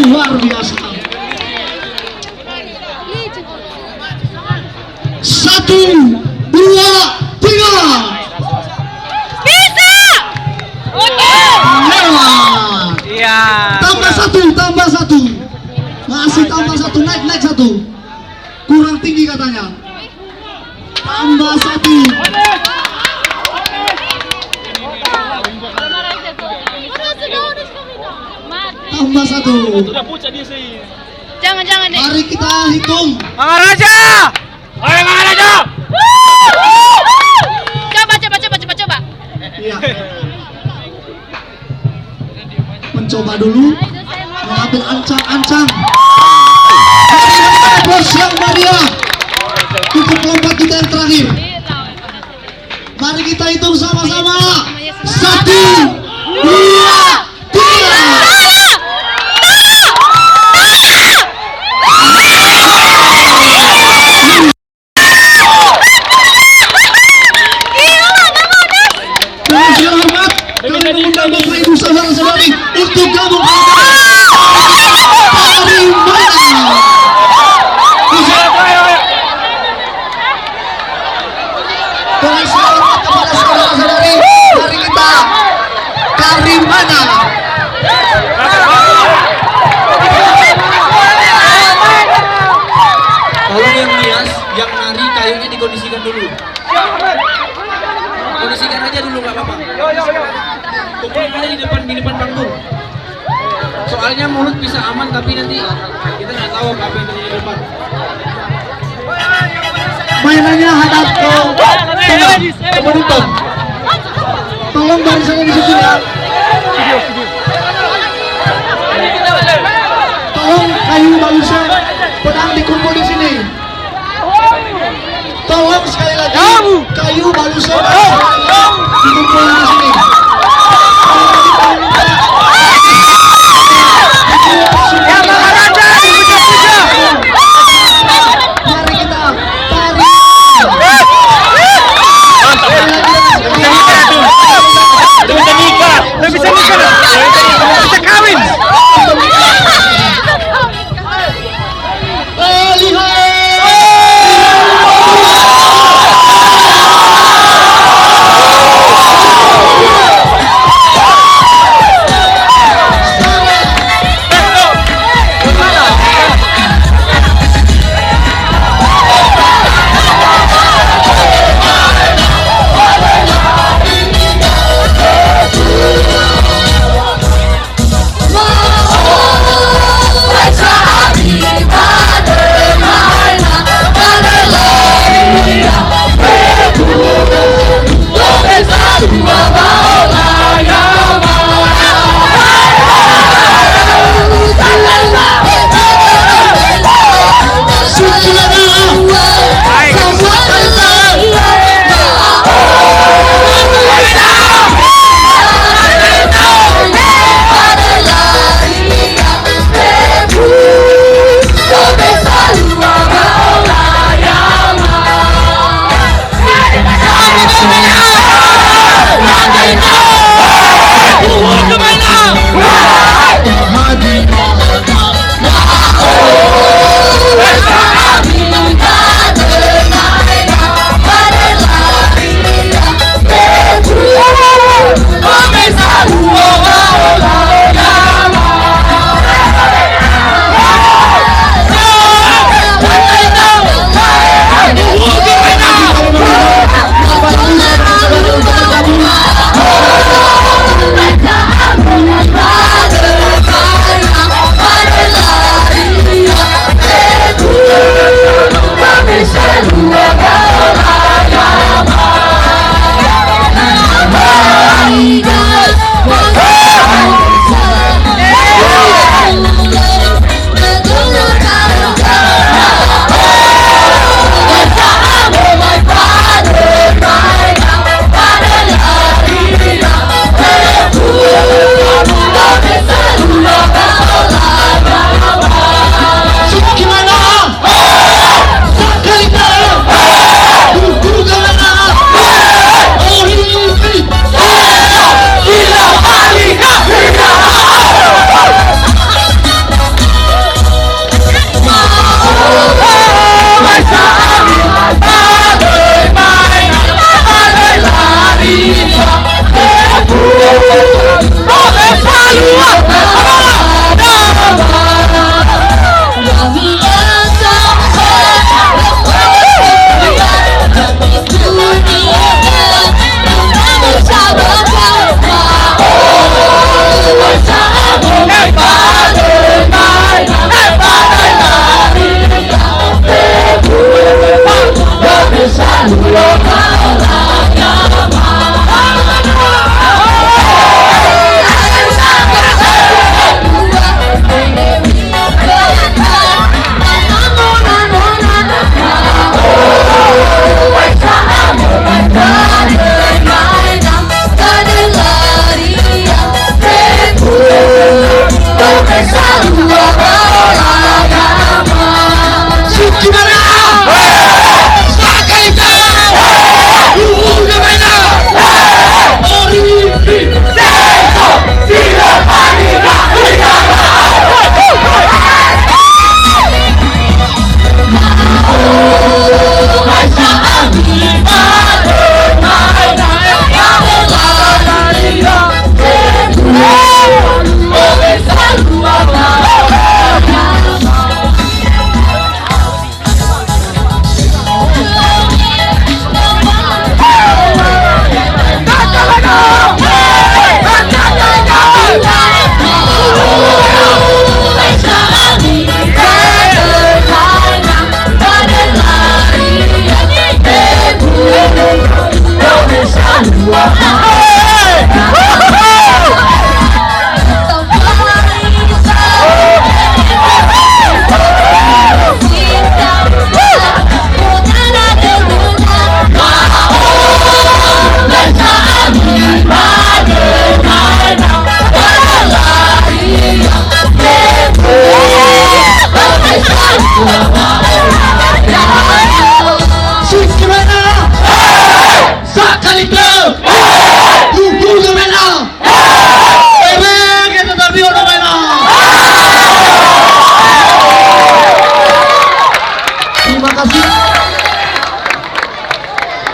Luar biasa. 1, 2, 3. Bisa. Lewat. Iya. Tambah 1. Masih tambah 1, naik 1. Kurang tinggi katanya. Tambah 1. Tambah 1. Jangan deh. Mari kita hitung. Maharaja. Ayo Maharaja. Coba. Iya. Mencoba dulu. Mengambil ancang-ancang. Bos yang Maria. Untuk lompat kita yang terakhir. Mari kita hitung sama-sama. 1, 2, 3. Dengan hormat, kami mengundang Bapak Ibu saudara-saudari untuk gabung dengan selamat kepada saudara-saudari. Mari kita Karimana. Tolong yang hias, yang nari kayunya dikondisikan dulu. Kondisikan aja dulu nggak apa-apa. Kumpulin aja di depan panggung. Soalnya mulut bisa aman tapi nanti kita nggak tahu apa yang terjadi di depan. Mainannya hadap ke penonton. Tolong barisannya di situ ya. Tolong kayu balusnya pedang dikumpul di sini. Tolong sekali lagi kayu balusnya dikumpul di sini.